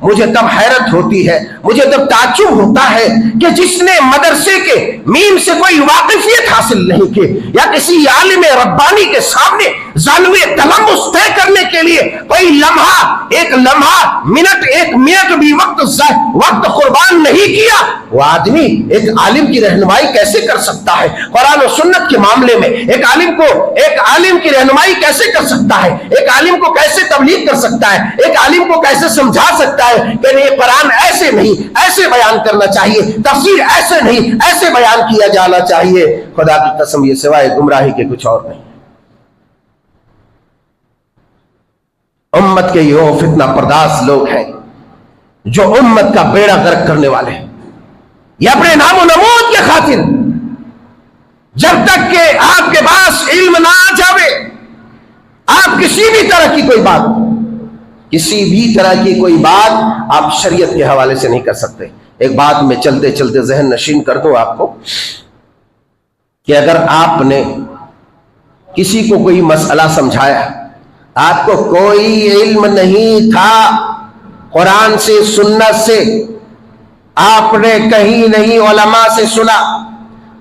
مجھے تب حیرت ہوتی ہے، مجھے تب تعجب ہوتا ہے کہ جس نے مدرسے کے میم سے کوئی واقفیت حاصل نہیں کی یا کسی عالم ربانی کے سامنے زانوی تلمس طے کرنے کے لیے کوئی ایک لمحہ ایک منٹ بھی وقت قربان نہیں کیا، وہ آدمی ایک عالم کی رہنمائی کیسے کر سکتا ہے؟ قرآن و سنت کے معاملے میں ایک عالم کی رہنمائی کیسے کر سکتا ہے؟ ایک عالم کو کیسے تبلیغ کر سکتا ہے؟ ایک عالم کو کیسے سمجھا سکتا ہے کہ یہ قرآن ایسے نہیں، ایسے بیان کرنا چاہیے، تفسیر ایسے نہیں، ایسے بیان کیا جانا چاہیے؟ خدا کی قسم یہ سوائے گمراہی کے کچھ اور نہیں۔ امت کے یہ فتنہ پرداز لوگ ہیں جو امت کا بیڑا غرق کرنے والے ہیں، یہ اپنے نام و نمود کے خاطر جب تک کہ آپ کے پاس علم نہ آ جاوے، آپ کسی بھی طرح کی کوئی بات آپ شریعت کے حوالے سے نہیں کر سکتے۔ ایک بات میں چلتے چلتے ذہن نشین کر دوں آپ کو کہ اگر آپ نے کسی کو کوئی مسئلہ سمجھایا، آپ کو کوئی علم نہیں تھا قرآن سے سنت سے، آپ نے کہیں نہیں علماء سے سنا،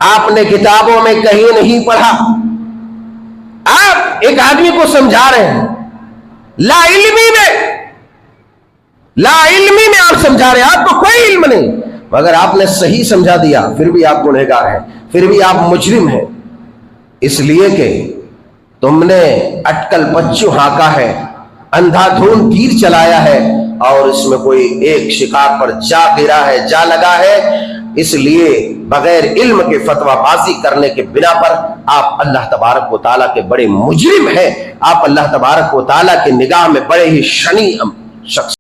آپ نے کتابوں میں کہیں نہیں پڑھا، آپ ایک آدمی کو سمجھا رہے ہیں، لا علمی میں آپ سمجھا رہے ہیں، آپ کو کوئی علم نہیں، مگر آپ نے صحیح سمجھا دیا، پھر بھی آپ گنہگار ہیں، پھر بھی آپ مجرم ہیں، اس لیے کہ تم نے اٹکل پچو ہانکا ہے، اندھا دھون تیر چلایا ہے، اور اس میں کوئی ایک شکار پر جا لگا ہے، اس لیے بغیر علم کے فتویٰ بازی کرنے کے بنا پر آپ اللہ تبارک و تعالیٰ کے بڑے مجرم ہیں، آپ اللہ تبارک و تعالیٰ کی نگاہ میں بڑے ہی شنی شخص